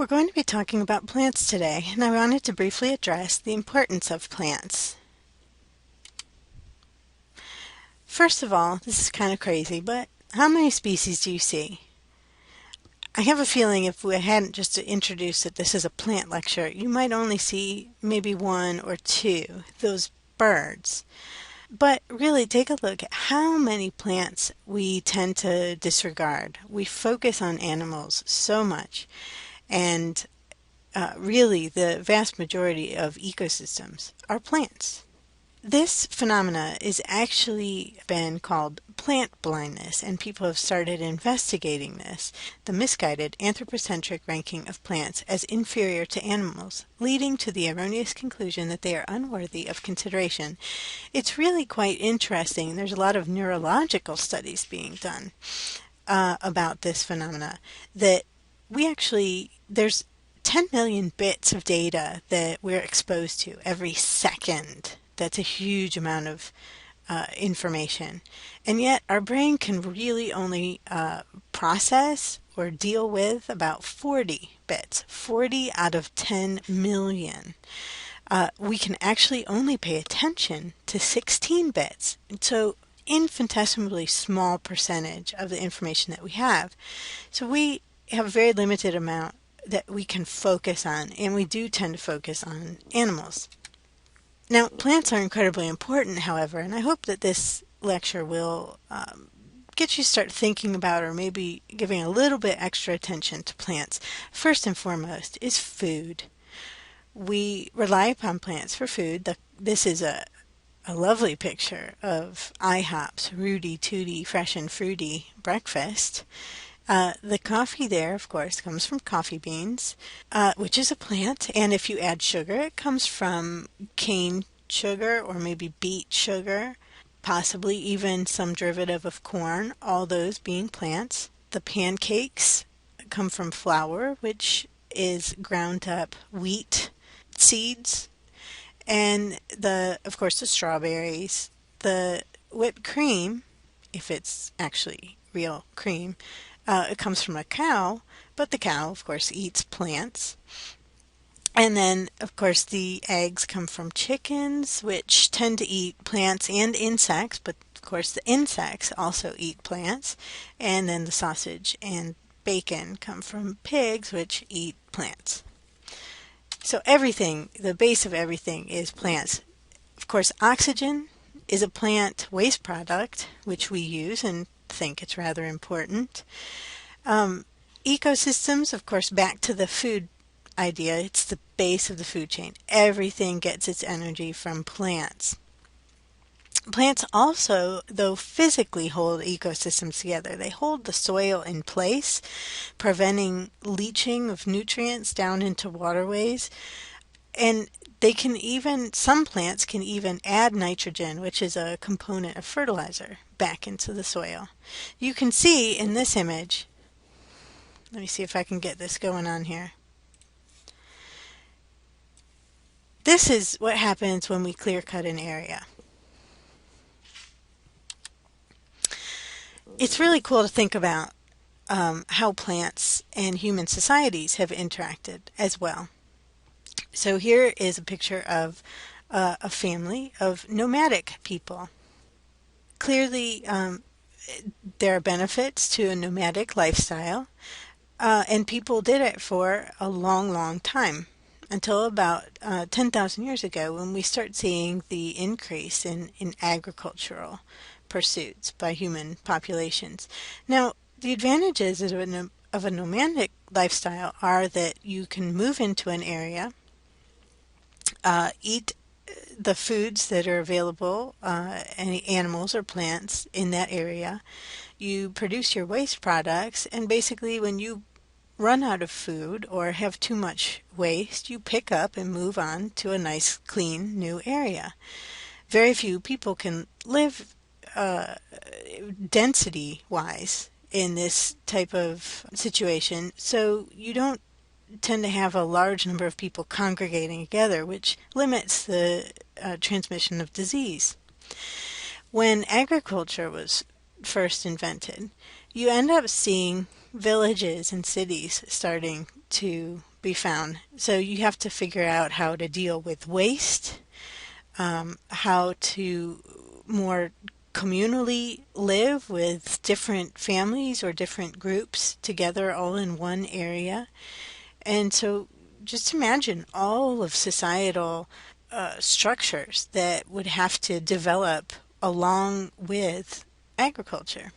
We're going to be talking about plants today, and I wanted to briefly address the importance of plants. First of all, this is kind of crazy, but how many species do you see? I have a feeling if we hadn't just introduced that this is a plant lecture, you might only see maybe one or two, those birds. But really, take a look at how many plants we tend to disregard. We focus on animals so much, and really the vast majority of ecosystems are plants. This phenomena is actually been called plant blindness, and people have started investigating this, the misguided anthropocentric ranking of plants as inferior to animals, leading to the erroneous conclusion that they are unworthy of consideration. It's really quite interesting. There's a lot of neurological studies being done about this phenomena that there's 10 million bits of data that we're exposed to every second. That's a huge amount of information. And yet our brain can really only process or deal with about 40 bits, 40 out of 10 million. We can actually only pay attention to 16 bits. So infinitesimally small percentage of the information that we have. So we have a very limited amount that we can focus on, and we do tend to focus on animals. Now, plants are incredibly important, however, and I hope that this lecture will get you to start thinking about or maybe giving a little bit extra attention to plants. First and foremost is food. We rely upon plants for food. This is a lovely picture of IHOP's Rooty Tooty Fresh and Fruity breakfast. The coffee there, of course, comes from coffee beans, which is a plant, and if you add sugar, it comes from cane sugar or maybe beet sugar, possibly even some derivative of corn, all those being plants. The pancakes come from flour, which is ground up wheat seeds, and of course, the strawberries. The whipped cream, if it's actually real cream, it comes from a cow, but the cow, of course, eats plants. And then, of course, the eggs come from chickens, which tend to eat plants and insects, but of course the insects also eat plants. And then the sausage and bacon come from pigs, which eat plants. So everything, the base of everything is plants. Of course, oxygen is a plant waste product, which we use and think it's rather important. Ecosystems, of course, back to the food idea, it's the base of the food chain. Everything gets its energy from plants. Plants also, though, physically hold ecosystems together. They hold the soil in place, preventing leaching of nutrients down into waterways. And some plants can even add nitrogen, which is a component of fertilizer, back into the soil. You can see in this image, let me see if I can get this going on here. This is what happens when we clear cut an area. It's really cool to think about how plants and human societies have interacted as well. So here is a picture of a family of nomadic people. Clearly, there are benefits to a nomadic lifestyle, and people did it for a long, long time, until about 10,000 years ago, when we start seeing the increase in agricultural pursuits by human populations. Now, the advantages of a nomadic lifestyle are that you can move into an area, eat the foods that are available, any animals or plants in that area. You produce your waste products, and basically when you run out of food or have too much waste, you pick up and move on to a nice, clean, new area. Very few people can live density-wise in this type of situation, so you don't tend to have a large number of people congregating together, which limits the transmission of disease. When agriculture was first invented, you end up seeing villages and cities starting to be found. So you have to figure out how to deal with waste, how to more communally live with different families or different groups together all in one area. And so just imagine all of societal structures that would have to develop along with agriculture.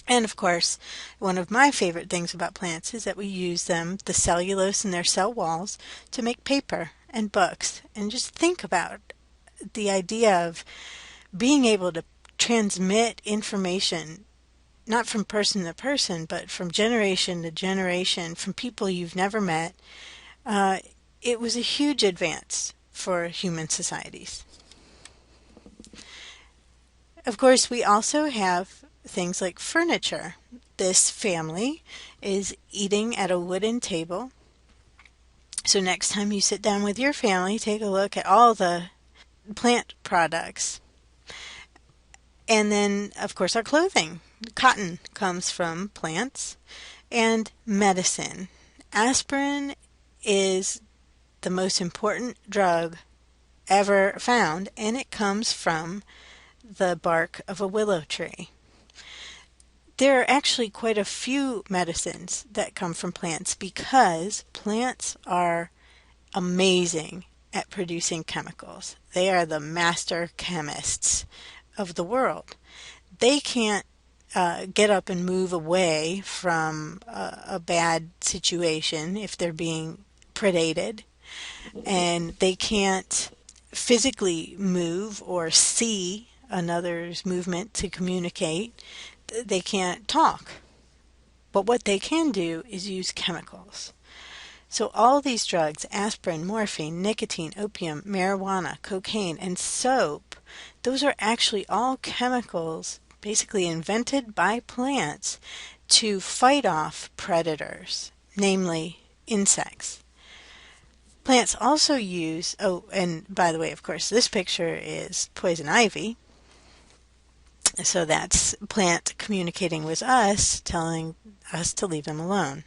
And of course, one of my favorite things about plants is that we use them, the cellulose in their cell walls, to make paper and books. And just think about the idea of being able to transmit information not from person to person, but from generation to generation, from people you've never met. Uh, it was a huge advance for human societies. Of course, we also have things like furniture. This family is eating at a wooden table. So next time you sit down with your family, take a look at all the plant products. And then, of course, our clothing. Cotton comes from plants, and medicine. Aspirin is the most important drug ever found, and it comes from the bark of a willow tree. There are actually quite a few medicines that come from plants because plants are amazing at producing chemicals. They are the master chemists of the world. They can't get up and move away from a bad situation if they're being predated, and they can't physically move or see another's movement to communicate. They can't talk. But what they can do is use chemicals. So all these drugs, aspirin, morphine, nicotine, opium, marijuana, cocaine, and soap, those are actually all chemicals basically invented by plants to fight off predators, namely insects. Plants also use, oh, and by the way, of course, this picture is poison ivy. So that's plant communicating with us, telling us to leave them alone.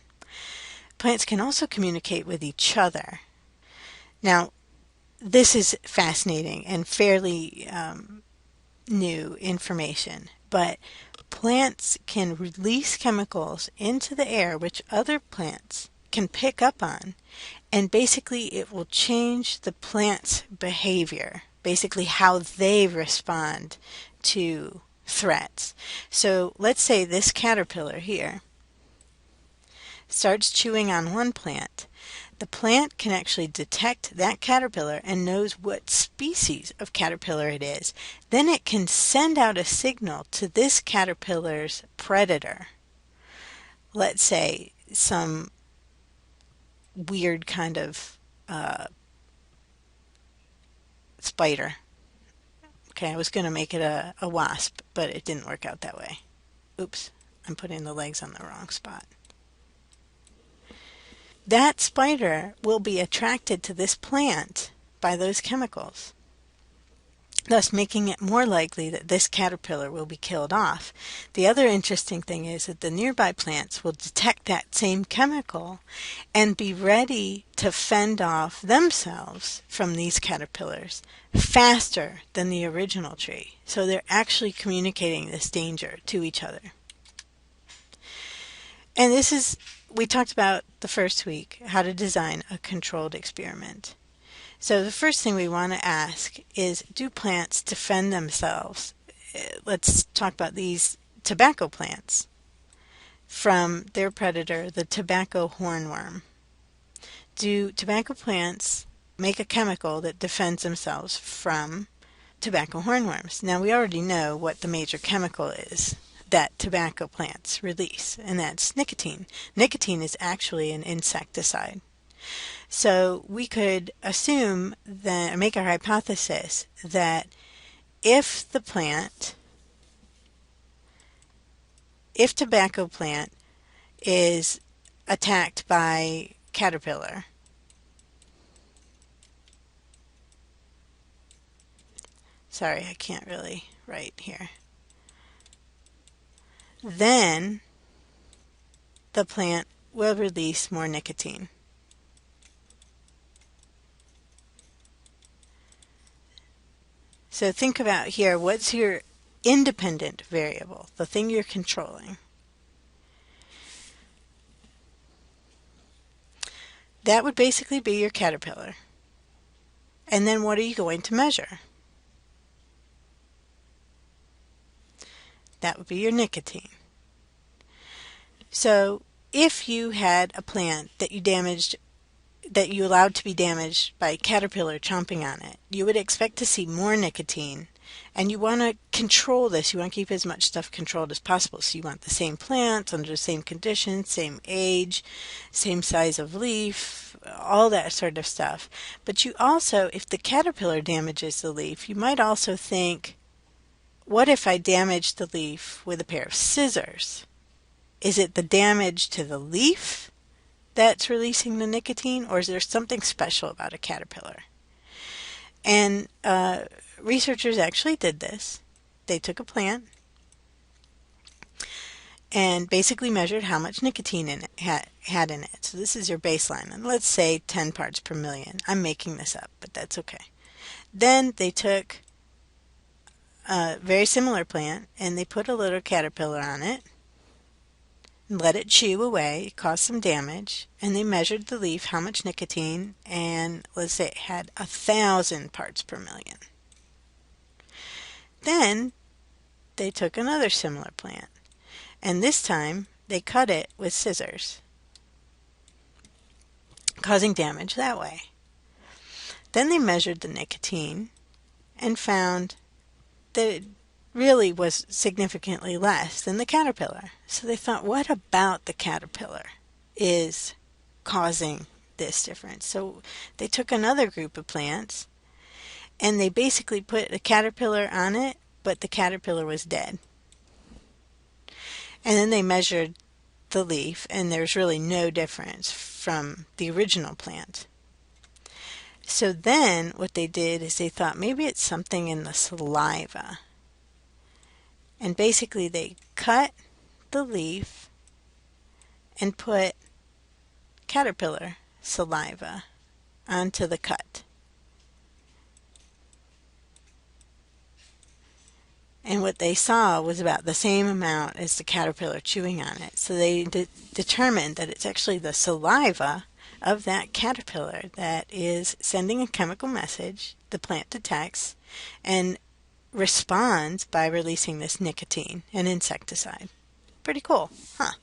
Plants can also communicate with each other. Now, this is fascinating and fairly new information, but plants can release chemicals into the air which other plants can pick up on, and basically it will change the plant's behavior, basically how they respond to threats. So let's say this caterpillar here starts chewing on one plant. The plant can actually detect that caterpillar and knows what species of caterpillar it is. Then it can send out a signal to this caterpillar's predator. Let's say some weird kind of spider. Okay, I was going to make it a wasp, but it didn't work out that way. Oops, I'm putting the legs on the wrong spot. That spider will be attracted to this plant by those chemicals, thus making it more likely that this caterpillar will be killed off. The other interesting thing is that the nearby plants will detect that same chemical and be ready to fend off themselves from these caterpillars faster than the original tree. So they're actually communicating this danger to each other. And this is, we talked about the first week, how to design a controlled experiment. So the first thing we want to ask is, do plants defend themselves? Let's talk about these tobacco plants from their predator, the tobacco hornworm. Do tobacco plants make a chemical that defends themselves from tobacco hornworms? Now we already know what the major chemical is that tobacco plants release, and that's nicotine. Nicotine is actually an insecticide. So we could assume that, or make our hypothesis that if tobacco plant is attacked by caterpillar, sorry, I can't really write here, then the plant will release more nicotine. So think about here, what's your independent variable, the thing you're controlling? That would basically be your caterpillar. And then what are you going to measure? That would be your nicotine. So if you had a plant that you damaged, that you allowed to be damaged by a caterpillar chomping on it, you would expect to see more nicotine. And you want to control this. You want to keep as much stuff controlled as possible. So you want the same plants under the same conditions, same age, same size of leaf, all that sort of stuff. But you also, if the caterpillar damages the leaf, you might also think, what if I damage the leaf with a pair of scissors? Is it the damage to the leaf that's releasing the nicotine, or is there something special about a caterpillar? And researchers actually did this. They took a plant and basically measured how much nicotine in it had in it. So this is your baseline, and let's say 10 parts per million. I'm making this up, but that's okay. Then they took a very similar plant and they put a little caterpillar on it, let it chew away, it caused some damage, and they measured the leaf, how much nicotine, and let's say it had 1,000 parts per million. Then they took another similar plant, and this time they cut it with scissors, causing damage that way. Then they measured the nicotine and found that it really was significantly less than the caterpillar. So they thought, what about the caterpillar is causing this difference? So they took another group of plants and they basically put a caterpillar on it, but the caterpillar was dead. And then they measured the leaf, and there's really no difference from the original plant. So then what they did is they thought maybe it's something in the saliva. And basically they cut the leaf and put caterpillar saliva onto the cut. And what they saw was about the same amount as the caterpillar chewing on it. So they determined that it's actually the saliva of that caterpillar that is sending a chemical message the plant detects and responds by releasing this nicotine, an insecticide. Pretty cool, huh?